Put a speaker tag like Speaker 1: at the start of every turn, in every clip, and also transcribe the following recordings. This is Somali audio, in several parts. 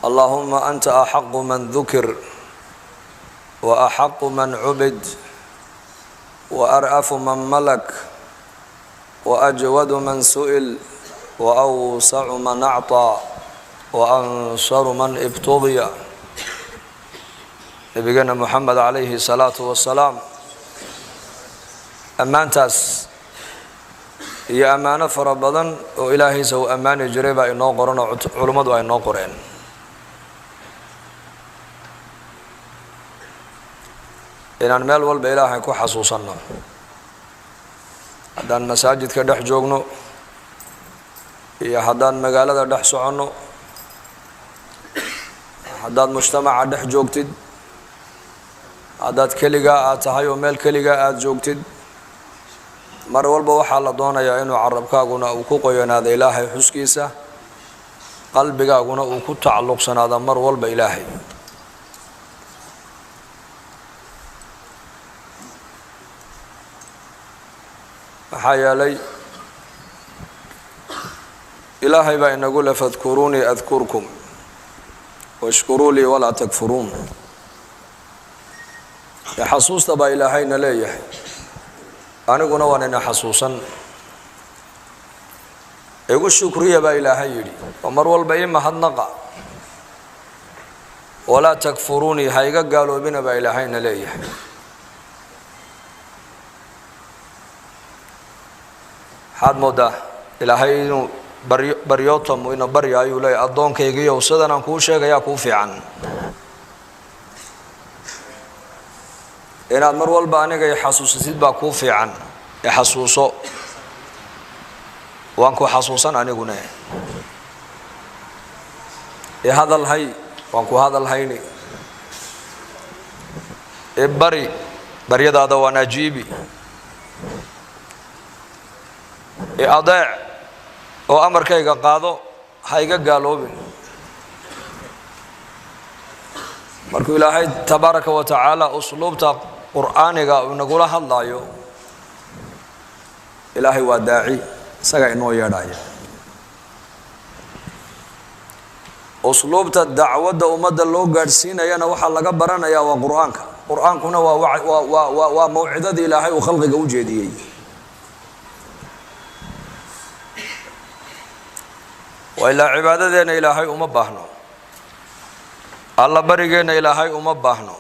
Speaker 1: اللهم أنت أحق من ذكر وأحق من عبد وأرأف من ملك وأجود من سئل وأوسع من أعطى وأنصر من ابتغي نبينا محمد عليه الصلاة والسلام أمانتاس هي أمانة فربضا وإلهي سو أمانة جريبا إنه قرن علماء وإنه قرن inaan meel walba ilaahay ku xasuusanno haddaan masaajidka dhex joogno iyo haddaan magaalada dhex soconno haddaad mujtamaca dhex joogtid haddaad keligaa aad tahay oo meel keligaa aad joogtid mar walba waxaa la doonayaa inuu carabkaaguna uu ku qoyanaado ilaahay xuskiisa qalbigaaguna uu ku tacalluqsanaado mar walba ilaahay maxaa yeelay ilaahay baa inagu le fadkuruunii adkurkum washkuruu lii walaa takfuruun xasuusta baa ilaahayna leeyahay aniguna waan ina xasuusan igu shukriya baa ilaahay yidhi oo mar walba ii mahadnaqa walaa takfuruunii ha iga gaaloobina baa ilaahayna leeyahay waxaad moodaa ilaahay inuu baryootamu ina barya ayuu leeyahay addoonkaygiiyow sidan aan kuu sheegayaa kuu fiican inaad mar walba aniga i xasuusisid baa kuu fiican i xasuuso waan ku xasuusan aniguna i hadalhay waan ku hadalhayni i bari baryadaada waan ajiibi i adeec oo amarkayga qaado ha iga gaaloobin markuu ilaahay tabaaraka wa tacaala usluubta qur'aaniga uu nagula hadlayo ilaahay waa daaci isaga inoo yeedhaya usluubta dacwadda ummadda loo gaadhsiinayana waxaa laga baranayaa waa qur'aanka qur'aankuna waa mawcidadii ilaahay uu khalqiga u jeediyey وإلا عبادتنا إلهي وما باهنو الله بريجنا إلهي وما باهنو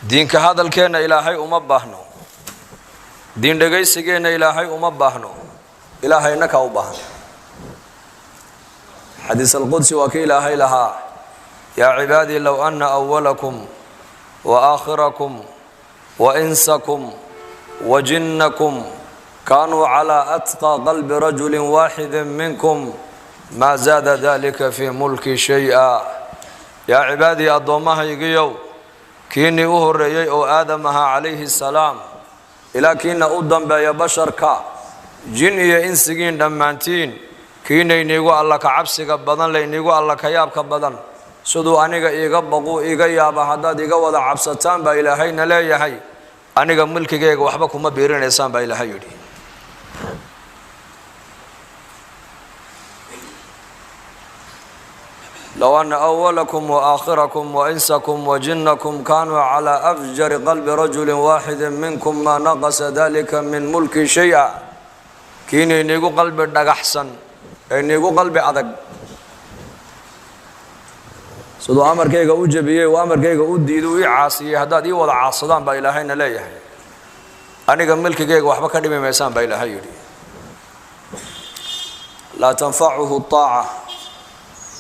Speaker 1: دينك هذا الكينا إلهي وما باهنو دين دقيسجنا إلهي وما باهنو إلهي نكاو باهنو حديث القدس وكيل إلهي لها يا عبادي لو أن أولكم وآخركم وإنسكم وجنكم كانوا على أتقى قلب رجل واحد منكم ما زاد ذلك في ملكي شيئا يا عبادي أضومها يقيو كيني أهريي أو آدمها عليه السلام إلى كين أدن بيا بشر كا جني إنسجين دمانتين كيني نيقو الله كعبسك بدن لي نيقو الله كيابك بدن سدو أنيقا إيقا بقو إيقا يابا حداد إيقا وضع عبستان با إلهينا لا يحي أنيقا ملكي إيقا وحبكم ما بيرين إنسان با إلهي يدي لو أن أولكم وآخركم وإنسكم وجنكم كانوا على أفجر قلب رجل واحد منكم ما نقص ذلك من ملك شيئا كيني نيقو قلب دق أحسن نيقو قلب أدق سدو أمر كيغا أجبيه وأمر كيغا أديدو عاصيه هداد وضع عاصدان با إلهينا ليه أنيقا ملك كيغا وحبا كدمي ميسان با إلهي يدي لا تنفعه الطاعة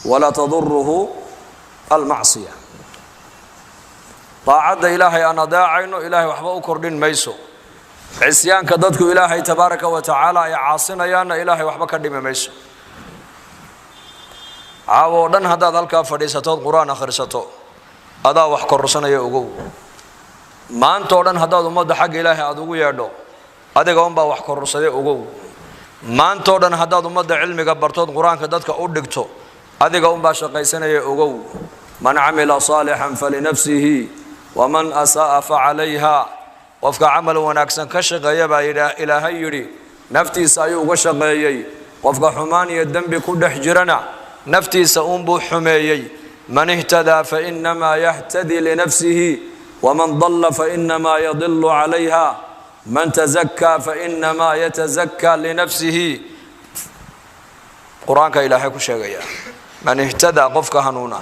Speaker 1: ولا تضره المعصية طاعة إلهي أنا داعينه إلهي وحبا أكردين ميسو عسيان كددك إلهي تبارك وتعالى عاصنا يانا إلهي وحبا كردين ميسو عاو دن هذا ذلك فريسة القرآن خرسته هذا وحكر رسنا يوغو ما أنتو دن هذا ذمد حق إلهي أدوغو يردو هذا قوم با وحكر رسنا يوغو ما أنتو دن هذا ذمد علمي قبرتو القرآن كددك أودكتو هذا قوم با شقيسنا يوغو من عمل صالحا فلنفسه ومن أساء فعليها وفق عمل وناكسن كشغيا با إلهي يري نفتي سايو وشغيي وفق حماني الدنب كل حجرنا نفتي سأنبو حميي من اهتدى فإنما يهتدي لنفسه ومن ضل فإنما يضل عليها من تزكى فإنما يتزكى لنفسه قرآن كإلهي كشيغيا من اهتدى قفك هنونا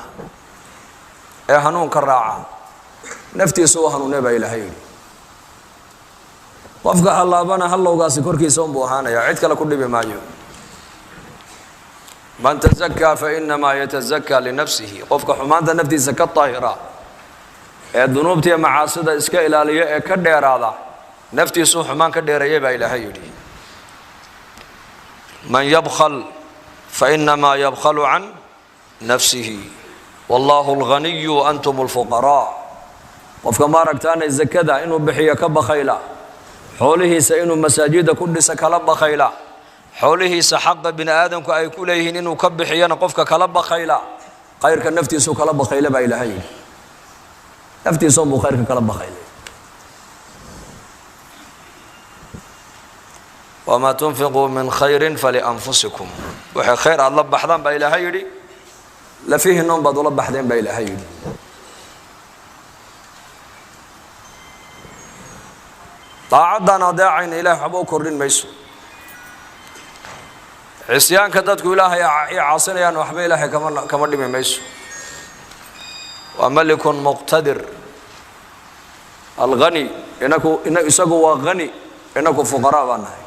Speaker 1: هنون كالراعة نفتي سوى هنون با إلهي قفك الله بنا هلو قاسي كوركي سنبو هانا يا عيدك لكل بمايو من تزكى فإنما يتزكى لنفسه قفك حمانتا نفتي زكاة طاهرة الذنوب تي معاصدة اسكا إلالية كدير هذا نفتي سوى حمان كدير يبا إلهي من يبخل فإنما يبخل عن نفسه والله الغني وأنتم الفقراء وفكما ركتان الزكاة إنه بحية كبخيلا حوله سإنه مساجد كل سكلب خيلا حوله سحق بن آدم كأي كليه إنه كبحية نقفك كلب خيلا خير كنفتي سو كلب خيلا بإلهي نفتي سو خير كلب خيلا وما تنفقوا من خير فلأنفسكم وحي خير الله بحضان بإلهي يدي لفيه النوم بعض الله بحضان بإلهي يدي طاعدنا داعين إله حبو كردين ميسو عصيان كدتك إلهي عاصنا يا نوحب إلهي كمان دي ميسو وملك مقتدر الغني إنكو إساقوا غني إنكو فقراء بانهي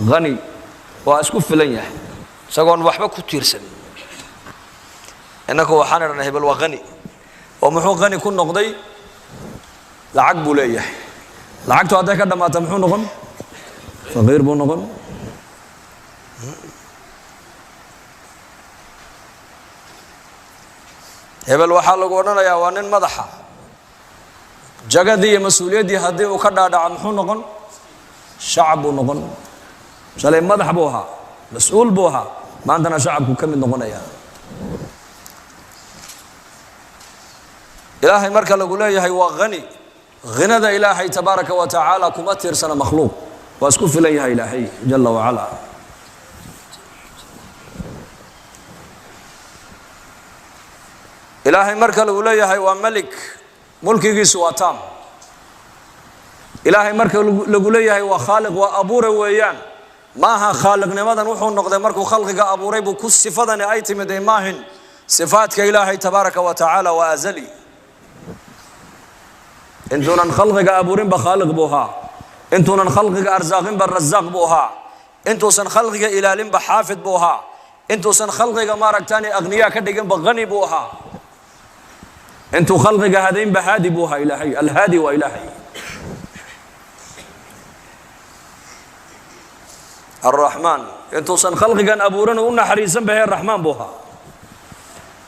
Speaker 1: غني واسكف لنيا سقون وحبا كتيرسن انك وحنا نهبل وغني ومحو غني كن نقضي لعق بوليه لعقته هذا كذا ما تمحو نقن فغير بو نقن هبل وحا لو ودنيا waa nin madaxa jagadii mas'uuliyadii hadii uu ka dhaadhac maxuu noqon shacab uu noqon shalay madax buu ahaa mas'uul buu ahaa maantana shacabku ka mid noqonaya ilaahay marka lagu leeyahay waa qani ghinada ilaahay tabaaraka wa taala kuma tiirsana makhluuq waa isku filan yahay ilaahay jalla wa ala ilaahay marka lagu leeyahay waa malik mulkigiisu waa taam ilaahay marka lagu leeyahay waa khaaliq waa abuure weeyaan maaha khaaliqnimadan wuxuu noqday markuu khalqiga abuuray buu ku sifadani ay timid maahin sifaadka ilaahay tabaaraka wa taala waa azali intuunan khalqiga abuurin ba khaaliq buu ahaa intuunan khalqiga arsaaqin ba razaaq buu ahaa intuusan khalqiga ilaalin ba xaafid buu ahaa intuusan khalqiga maaragtani aqniya ka dhigin ba qani buu ahaa انتو خلقك هذين بهادي بوها إلهي الهادي وإلهي الرحمن انتو سن خلقك أبورن وقلنا حريصا به الرحمن بوها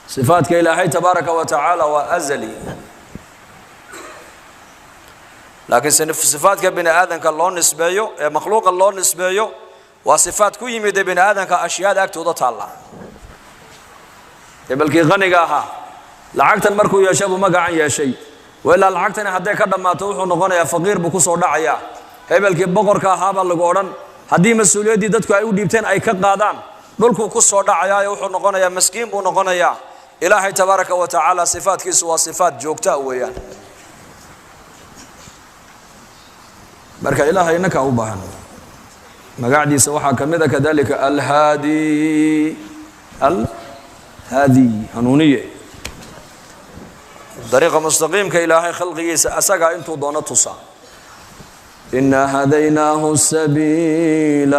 Speaker 1: صفاتك إلهي تبارك وتعالى وأزلي لكن صفاتك بني آدم كالله نسبيه مخلوق الله نسبيه وصفات كو يمد بني آدم كأشياء أكتو ضطا الله يبالكي غنقاها lacagtan markuu yeeshabu magacan yeeshay wala lacagtan haday ka dhamaato wuxuu noqonayaa faqiir buu ku soo dhacaya hebelkii boqorka ahaaba lagu oran hadii mas'uuliyadii dadku ay u dhiibteen ay ka qaadaan dhulku ku soo dhacaya wuxuu noqonayaa miskiin buu noqonayaa ilaahay tabaaraka wa taala sifaadkiisu waa sifaad joogta weeyaan marka ilaahay inaka u baahan magacdiisa waxa kamida kadalika al-hadi al-hadi hanuniye طريقة مستقيم كإلهي خلقه أسقى أنتو دونتوسا إنا هديناه السبيل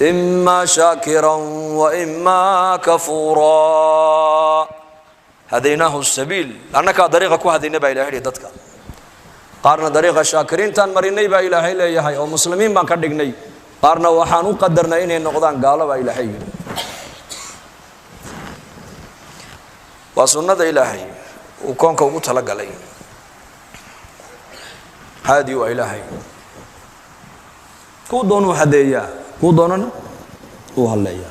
Speaker 1: إما شاكرا وإما كفورا هديناه السبيل لأنك طريقة كو هدينا با إلهي دتك قارنا طريقة شاكرين تان مريني با إلهي ليهي أو مسلمين بان كدقني قارنا وحانو قدرنا إني النقضان قال با إلهي وسنة إلهي وكونك ومتلقى لي هادي وإلهي كو دونو هدية كو دوننا هو هليا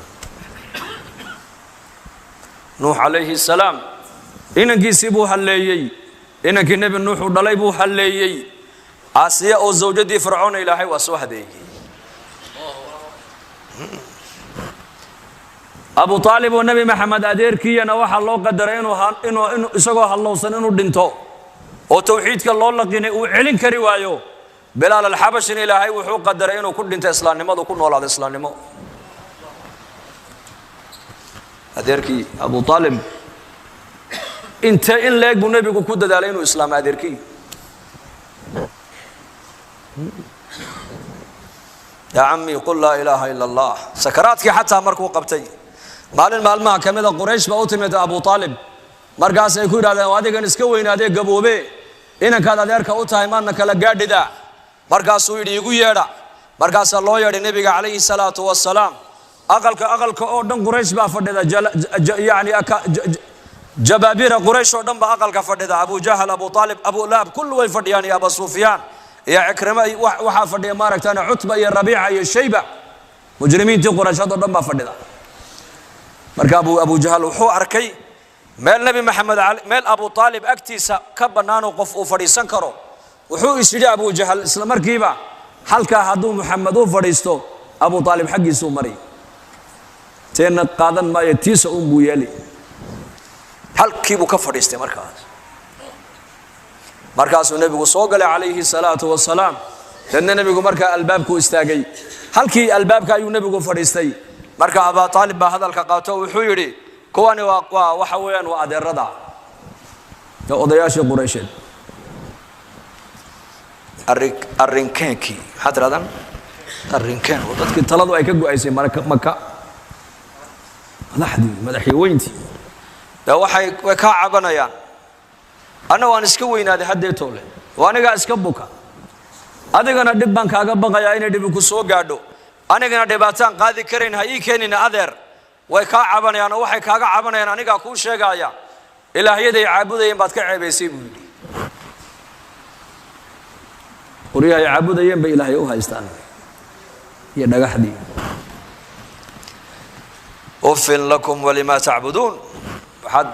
Speaker 1: نوح عليه السلام إنك يسيبو هليي إنك النبي نوح ودليبو هليي آسيا أو زوجتي فرعون إلهي وسو هديي abu aalib oo nabi maxamed adeerkiina waxa loo qadaray inuu isagoo halowsan inuu dhinto oo tawxiidka loo laqinay uu celin kari waayo bilaal al-xabashi ilaahay wuxuu qadaray inuu ku dhinto islaamnimadu ku noolaado islaamnimo adeerkii abu aalib inta in leeg buu nabigu ku dadaalay inuu islaam adeerkii يا عمي قل لا إله إلا الله سكراتك حتى مركو قبتي maalmaha kamida quraysh baa u timid abu aalib markaas ay ku yiraahdeen adigan iska weynaadee gaboobe inankaad adeerka u tahay maadna kala gaadhida markaasuu yidhi igu yeedha markaasaa loo yeedhay nabiga calayhi salaatu wasalaam aqalka oo dhan quraysh baa fadhida yani jabaabira quraysh oo dhan baa aqalka fadhida abu jahal abu aalib abu lahab kullu way fadhiyaan iyo abu sufyaan iyo ikrima waxaa fadhiya maaragtana cutba iyo rabiica iyo shayba mujrimiintii qurayshad oo dhan baa fadhida marka abu jahal wuxuu arkay meel nabi maxamed meel abu aalib agtiisa ka banaano qof uu fadhiisan karo wuxuu isiri abu jahal isla markiiba halka haduu maxamed uu fadhiisto abu aalib xaqiisu mari teena qaadan ma yatiisa buu yeeli halkiibu ka fadhiistay markaasuu nabigu soo galay calayhi salaatu wasalaam dadna nabigu marka albaabku istaagay halkii albaabka ayuu nabigu fadhiistay marka abu aalib baa hadalka qaato wuxuu yiri kuwani waxa weeyaan waa adeerada odayaashii quraysheed arrinkeenki hadradan arrinkeen dadkii taladu ay ka go'aysay maka madaxweyntii waxay ka cabanayaan ana waan iska weynaaday hadee toole waaniga iska buka adigana dib baan kaaga baqayaa inay dib ku soo gaadho anigana dhibaataan qaadi karayn ha ii keenina adeer way ka cabanayaan oo waxay kaaga cabanayaan aniga ku sheegaya ilaahiyaday caabudayeen baad ka ceebaysay buu yiri qoriyaha caabudayeen bay ilaahay u haystaan iyo dhagaxdii ufin lakum walima ta'budun had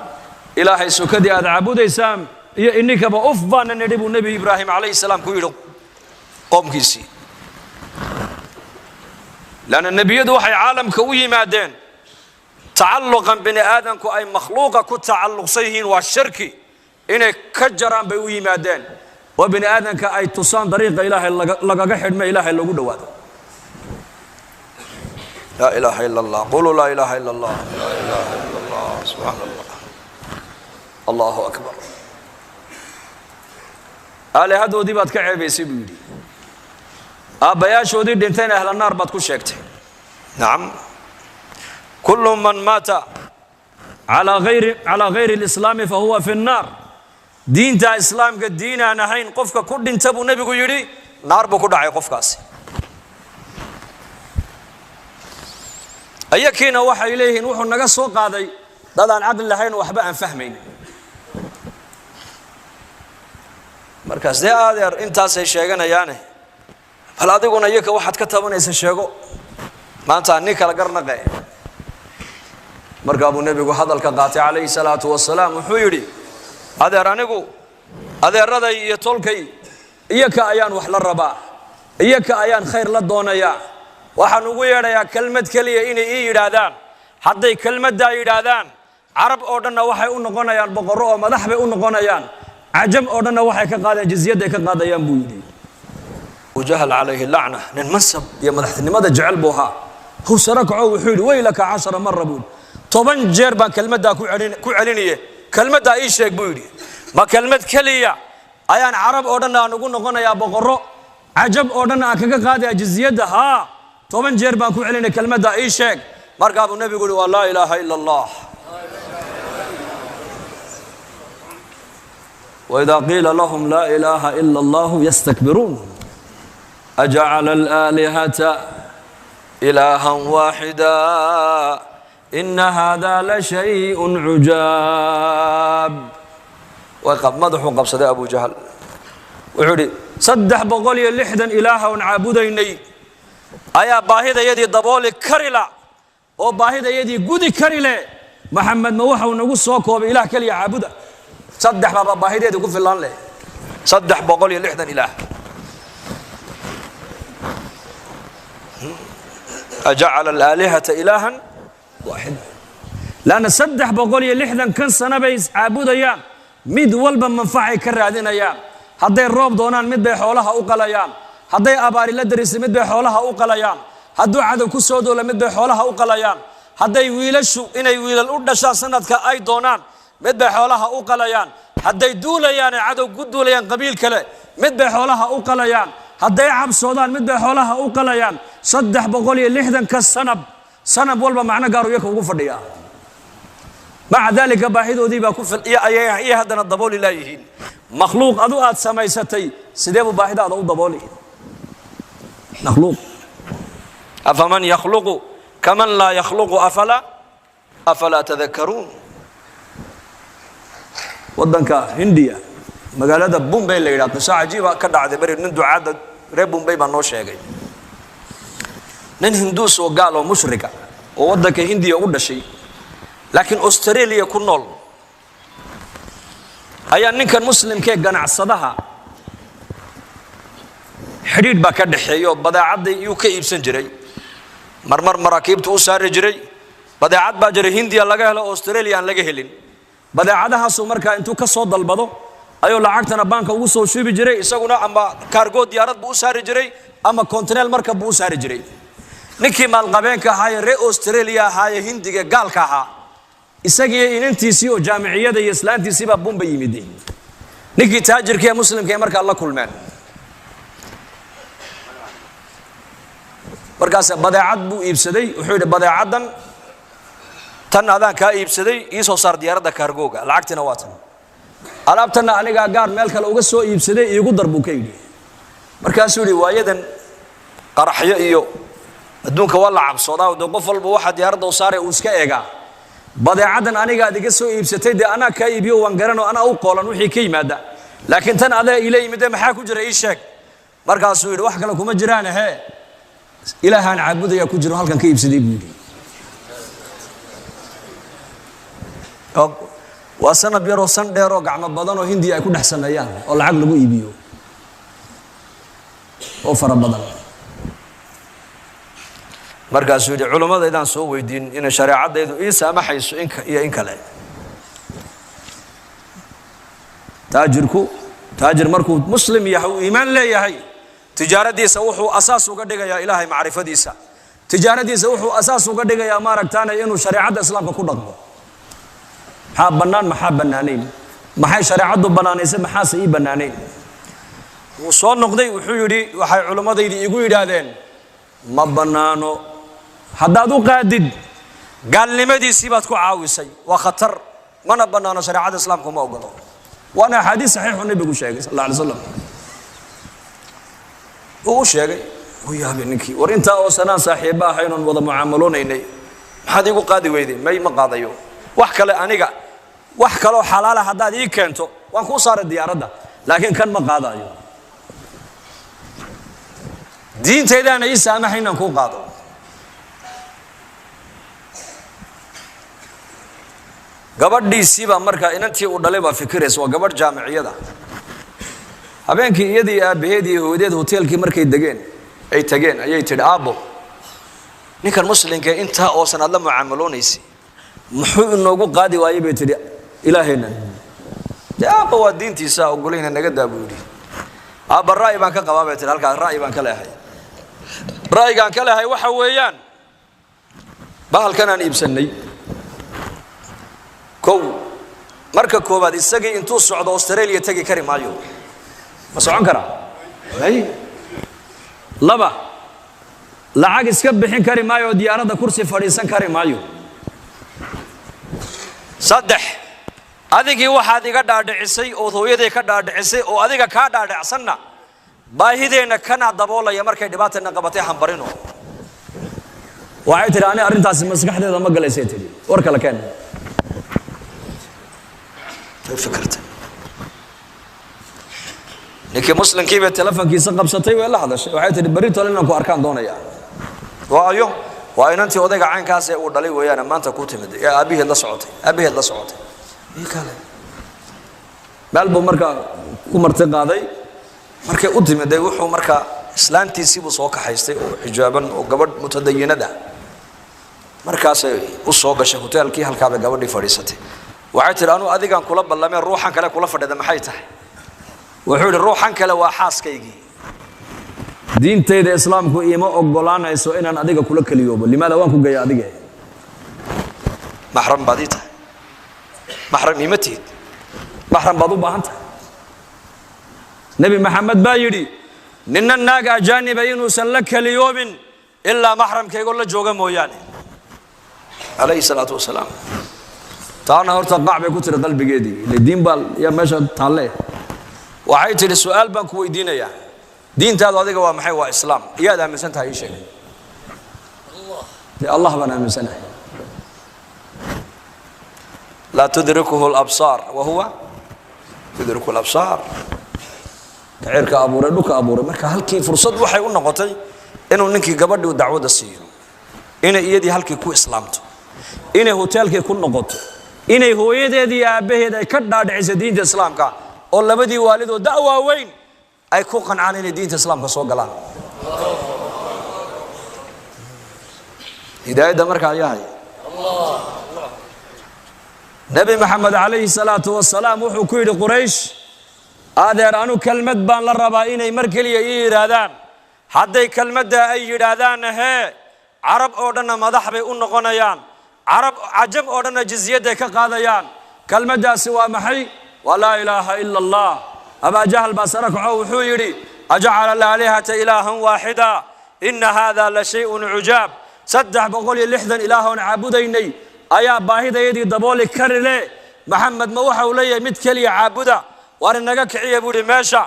Speaker 1: ilaahay sukadi aad caabudaysaan iyo inikaba uf baan nidhi nabi ibraahim alayhi salaam ku yiri qomkiisi لأن النبي وحي عالم كوي مادين تعلقا بني آدم كو أي مخلوقة كو تعلق سيهين والشركي إنه كجران بوي مادين وبني آدم كأي تصان طريق إله لقا حد ما إله إلا قد وادا لا إله إلا الله قولوا لا إله إلا الله لا إله إلا الله سبحان الله الله أكبر آله هدو دي بات كعبي سيبودي أبياشودي دينتين أهل النار باتكو شيكتي نعم كل من مات على غير الإسلام فهو في النار دين تا إسلام قد دينا نهين قفك كل دين تبو نبي يري نار بكو دعي قفكاسي أيكينا وحي إليه نوح النقص وقاضي دادان عقل لهين وحباء فهمين مركز دي آذر انتاسي شيغانا يعني هل أدقنا يك واحد كتبون يسشيغو ما أنت عنيك لقرنقه مركب النبي هذا الكقاطع عليه الصلاة والسلام وحيري هذا رانقو هذا الرضا يطولكي إياك أيان وحل الربا إياك أيان خير للدونيا وحنقول يا كلمة كلية إني إيرادان حتى كلمة دا إيرادان عرب أردنا وحي أنقونيان بقروه مدحب أنقونيان عجم أردنا وحي كقادة جزية كقادة ينبويدي وجهل عليه اللعنة ننمسب يا مدحتني ماذا جعل بوها هو سركعه وحيد ويلك 10 مرة بود طبعا جربان كلمة دا كو علينية كلمة دا إيش يقولي ما كلمة كلية أيان عرب أردنا نقول نقولنا يا بقرة عجب أردنا كقادة جزية ها طبعا جربان كو علينية كلمة دا إيش مركب النبي يقول لا إله إلا الله وإذا قيل لهم لا إله إلا الله يستكبرون أجعل الآلهة إلها واحدا إن هذا لشيء عجاب وقد مدحوا قبصة أبو جهل وحوري صدح بقولي اللحدا إلها عابديني أيا باهدا يدي ضبولي كرلا وباهدا يدي قدي كرلا محمد موحى ونقول صوكو بإله كلي عابدا صدح بابا باهدا يدي في الله له صدح بقولي اللحدا إله أجعل الآلهة إلها واحدا laana 360 kan sano bay caabudayaan mid walba manfaacay ka raadinayaan hadday roob doonaan mid bay xoolaha u qalayaan hadday abaari la darisay mid bay xoolaha u qalayaan hadduu cadow ku soo doolo mid bay xoolaha u qalayaan hadday wiilashu inay wiilal u dhashaan sanadka ay doonaan mid bay xoolaha u qalayaan hadday duulayaan cadow ku duulayaan qabiil kale mid bay xoolaha u qalayaan hadday cabsoodaan mid bay xoolaha u qalayaan 360 ka sanab walba macna gaar u ugu fadhiya maca dalika baahidoodii baa ku ay hadana dabooli laayihiin makhluuq adu aad samaysatay sidee buu baahidaada u dabooli makhluuq afaman yakhluqu kaman la yakhluqu afala tadhakkarun wadanka Hindiya magaalada Bombay la yiraahdo saajiba ka dhacday bari nin ducaada reer Bombay baa noo sheegay nin hinduus oo gaal oo mushrika oo wadanka Hindiya u dhashay laakiin Australia ku nool ayaa ninkan muslimka ganacsadaha xiriir ba ka dhaxeeyo badeecada uu ka iibsan jiray marmar maraakiibtu u saari jiray badeecad baa jiray Hindiya laga helo Australia aan laga helin badeecadahaas markaa intuu ka soo dalbado ayuu lacagtana banka ugu soo shubi jiray isaguna ama cargo diyaarad buu u saari jiray ama container marka buu u saari jiray ninkii maal qabeenka ahaa reer Australia ahaa Hindiga gaalka ahaa isagii inantiisii oo jaamiciyada iyo islaantiisii baa Bombay yimid ninkii taajirka ee muslimka ee markaa la kulmeen markaas badeecad buu iibsaday wuxuu yiri badeecadan tan adaan ka iibsaday ii soo saar diyaaradda cargo-ga lacagtina waa tan alaabtana aniga gaar meel kale uga soo iibsaday iigu darbu ka yiri markaas uu yiri waayadan qaraxyo iyo adduunka wala cabsoodaa oo qof walba waxa diyaaradda u saaray uu iska eega badeecadan aniga adiga soo iibsatay de ana ka iibiyo waan garano ana u qoolan wixii ka yimaada laakiin tan adaa ilaa yimid maxaa ku jira ii sheeg markaas uu yiri wax kale kuma jiraan ilaahan caabudaya ku jiro halkan ka iibsaday buu yiri waa sanad yaro san dheero gacmo badan oo Hindiya ay ku dhaxsanayaan oo lacag lagu iibiyo oo fara badan markaas uu yiri culimada idaan soo weydiin in shariicadaydu ii saamaxayso in kale taajir markuu muslim yahay iimaan leeyahay tijaaradiisa wuxuu asaas uga dhigayaa ilaahay macrifadiisa tijaaradiisa wuxuu asaas uga dhigayaa maaragtaana inuu shariicada islaamka ku dhaqmo maxaa banaanayn maxay shariicadu banaanaysay maxaa ii banaanayn wuu soo noqday wuxuu yiri waxay culimadaydu igu yiraahdeen ma banaano haddaad u qaadid gaalnimadiisii baad ku caawisay waa khatar mana banaano shariicada islaamka ma ogolo waana xadiis saxiix oo nabigu sheegay sallallahu alayhi wasallam uu sheegay وياهي نكي ورنتا أو سنة صاحبة حين وضع معاملون إني هذا يقول قاضي ويدي ما يمقاضيو وحكله أنيقا وحكله حلال هذا ذيك كنتو وانكو صار الديار ده لكن كان مقاضيو دين تيدا أنا يسامح حين نكون قاضي قبل دي سيبا مركا إن أنتي ودلبا فكرس وقبل جامعية ده هبينك يدي بهدي وديد هوتيل كي مركي دقين أي تجين أي تدعابو نيك المسلم كي أنت أوصل الله معاملونيسي محو إنه يقول قاضي وايبي تدي إلى هنا جابوا الدين تيسا وقولين إنك دابودي أب الرأي بانك قبابة تلقى الرأي بانك لا هي رأي بانك لا هي وحويان بحال كان يبسني كو مركب كوباد السجي انتو السعودة أستراليا تجي كريم مايو بس عنكرة أي لبا لعاق اسكب بحين كريم مايو ديارة كرسي فريسان كريم مايو صدح هذيك واحد يقدر دعسي أو ثويه يقدر دعسي أو هذيك كادر دعسنا باهيدنا كنا دبولا يا مركب دبات النقبتي حنبرينه وعيت أنا أرنت أسمع مسكح ده ما قال سيتري وركلا كان فكرت نك مسلم كيف التلفون كيس قبضتي ولا هذا الشيء وعيت بريت ولا إنكم أركان دونا يا وأيوه وأين أنت وضعك عين كاس ودلي ويانا ما أنت كنت مد يا أبيه الله صعوتي أبيه الله صعوتي إيه كله بالبو مركا ومرتق هذا مركا قدم ده وحو مركا إسلام تيسيب صوك حيستي وحجابا وقبل متدينة ده markaasay u soo gashay hoteelkii halkaaba gabadhii fadhiisatay waxay tiri anu adigan kula ballamay ruuxan kale kula fadhida maxay tahay wuxuu yiri ruuxan kale waa xaaskaygii diintayda islaamku ima ogolaanayso inaan adiga kula kaliyoobo limaada waan ku geeyaa adiga mahram badita mahram imatid mahram badu baahanta nabi maxamed baa yiri ninna naaga ajaaniba inuusan la kaliyoobin ilaa mahramkayga la jooga mooyaane alayhi salaatu wasalaam taana horta qacbay ku tiri qalbigeedii diin bal ya meesha taale waxay tiri su'aal baan ku weydiinayaa diintaadu adiga waa maxay waa islaam iyaad aaminsan tahay sheeg Allah bana aaminsanay la tudrikuhu al-absar wa huwa tudriku al-absar tairka abuuray dhuka abuuray marka halkii fursad waxay u noqotay inuu ninkii gabadhii dacwada siiyo inay iyadii halkii ku islaamto inay hoteelkii ku noqoto inay hooyadeedii aabaheed ay ka dhaadhicisay diinta islaamka oo labadii waalidoo da'wa weyn ay ku qancaan inay diinta islaamka soo galaan hidaayada marka ayahay nabi maxamed alayhi salaatu wasalaam wuxuu ku yiri quraysh adeer anu kalmad baan la rabaa inay mar kaliya yiraahdaan hadday kalmada ay yiraahdaan arab oo dhan madax bay u noqonayaan arab ajam oo dhan jizyada ka qaadayaan kalmadaasi waa maxay wala ilaaha illa allah aba jahl basaraka wuxuu yiri aj'ala al-alihata ilahan wahida in hadha la shay'un ujab saddex boqol iyo lixdan ilaahon caabudaynay ayaa baahidayadii dabooli karile maxamed ma waxa uu leeyahay mid kaliya caabuda war inaga kiciye buuri meesha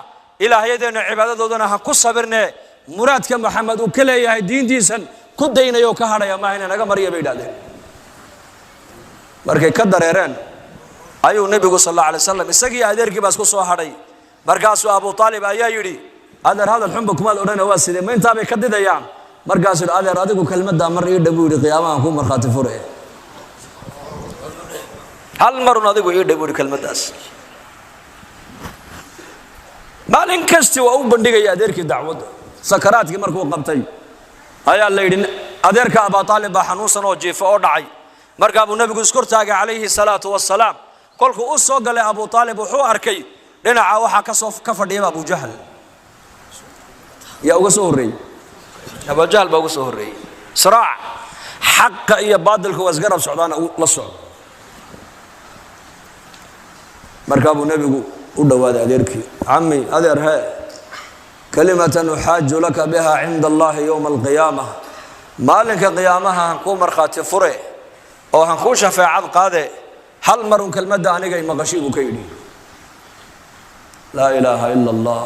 Speaker 1: ilaahayadeena cibaadadoodana ha ku sabirne muraadka maxamed uu kaleeyahay diintiisan ku daynayo ka hadhaya ma inay naga mariyo bay dhaadeen markay ka dareereen ayuu nabigu sallallahu alayhi wasallam isagii adeerkii baas ku soo hadhay markaasuu Abu Talib ayaa yiri adeer hadal xunba kuma oranay waa sidee ma inta bay ka didayaan markaasuu adeer adigu kalmada mar ii dhabuuri qiyaamaha ku marxaati furay hal marun adigu ii dhabuuri kalmadaas maalin kasta waa u bandhigay adeerkii dacwada sakaraadkii markuu qabtay ayaa la yiri adeerka Abu Talib baa xanuunsan oo jiifo oo dhacay markaa buu nabigu isku taagay alayhi salaatu wasalaam kolku u soo galay Abu Talib wuxuu arkay dhinaca waxa ka fadhiyay Abu Jahl ya uga soo horeey Abu Jahl baa uga soo horeey siraac xaq iyo baadilku wasgarab socdaan la socdo markaa buu nabigu u dhawaaday adeerkii ammi adeer he kalimatan uhaaju laka biha inda Allah yawm al-qiyamah maalinka qiyaamaha ku marxaati fure oo han ku shafaacad qaade hal marun kalmada aniga maqashigu ka yiri la ilaha illa Allah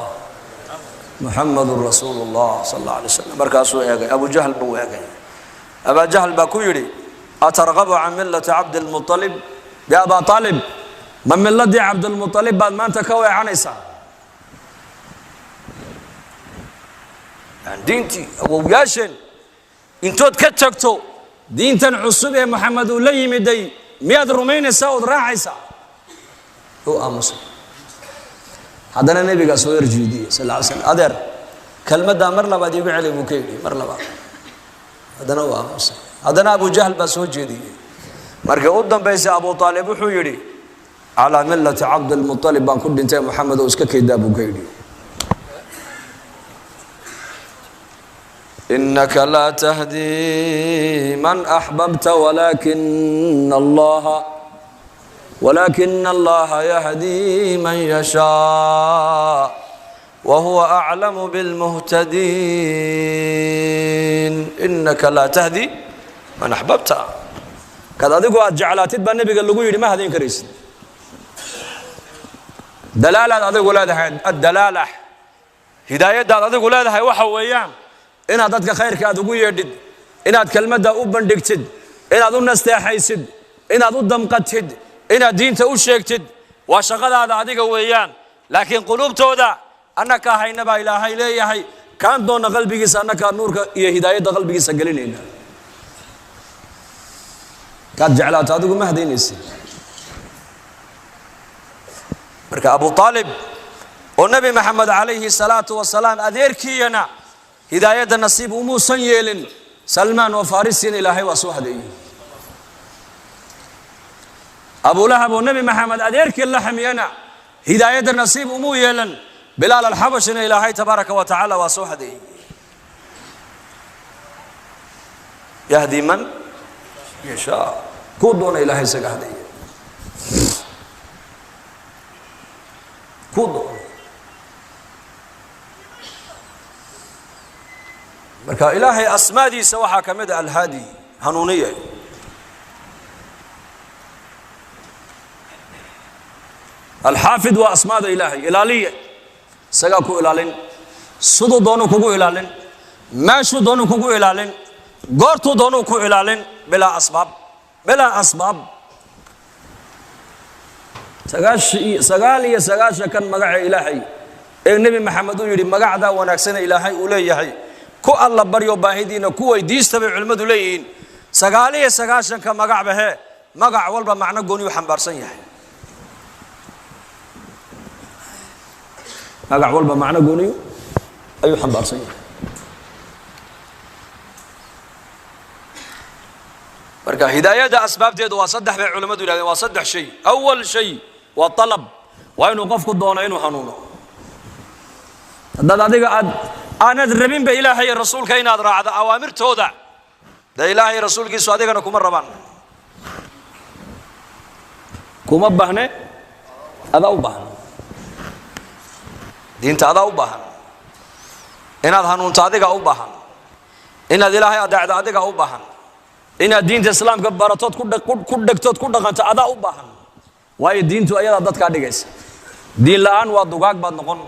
Speaker 1: muhammadur rasulullah sallallahu alayhi wasallam markaasuu eegay Abu Jahl buu eegay Abu Jahl baa ku yiri atarghabu an millati Abd al-Muttalib ya Abu Talib ma millati Abd al-Muttalib baad maanta ka weecanaysaa diintii Abu Yashin intood ka tagto diintan cusub ee Muhammad uu la yimiday miyaad rumaynaysaa oo raacaysaa oo aamusa hadana nabiga soo yarjiidiyay sallallahu alayhi wasallam adeer kalmada mar labaad igu celi buu ka yiri mar labaad hadana waa aamusa hadana Abu Jahl baa soo jeediyay markii u dambeysay Abu Talib wuxuu yiri ala millati Abd al-Muttalib baan ku dhintay Muhammad oo iska keedaa buu ka yiri إنك لا تهدي من أحببت ولكن الله يهدي من يشاء وهو أعلم بالمهتدين إنك لا تهدي من أحببت كذا ذكوا جعلات النبي قال له يدي ما هذين كريس دلالة هذا ولاده الدلالة هداية هذا ولاده وحويان inaad dadka khayrka aad ugu yeedhid inaad kalmada u bandhigtid inaad u nasteexaysid inaad u damqatid inaad diinta u sheegtid waa shaqadaada adiga weeyaan laakiin qulubtooda annaka haynaba ilaahay leeyahay kaan doona qalbigiisa annaka nuurka iyo hidaayada qalbigiisa galinayna kaad jeclaata adigu ma hadaynaysid marka Abu Talib oo Nabi Muhammad alayhi salaatu wasalaam adeerkiina هداية النصيب وموسى يلين سلمان وفارسين إلهي وسوهدي أبو لهب والنبي محمد أديرك الله حمينا هداية النصيب أمو يلن بلال الحبش إن إلهي تبارك وتعالى وسوحدي يهدي من يشاء كودون إلهي سجهدي كودون مركا إلهي أسمادي سوحا كمد الهادي هنونية الحافظ وأسماد إلهي إلالية سجاكو إلالين صدو دونو كوكو إلالين ماشو دونو كوكو إلالين غورتو دونو كوكو إلالين بلا أسباب بلا أسباب سجاش كان مقع إلهي النبي محمد يري مقع ذا ونكسن إلهي أوليه كو الله بريو باهدين كو يديستبع علمد لين سجاش كان مقع به مقع والبا معنى قوني وحنبارسن يحي مقع والبا معنى قوني أيو حنبارسن يحي مركا هداية أسباب تيد وصدح في علماء دولة وصدح شيء أول شيء والطلب وإنه قفك الدون إنه حنونه هذا أنا الربين بإلهي الرسول كين أدرى هذا أوامر توضع ده إلهي رسول كي سوادك أنا كم الربان كم بهنة هذا أوبهن دين هذا أوبهن إن هذا هنون صادق أوبهن إن هذا إلهي أدعى صادق أوبهن إن الدين الإسلام كبرتوت كودكتوت كودكانت أدا أوبهن واي الدين تو أيضا ضد كادجس دين الآن ودقاق بعد نقول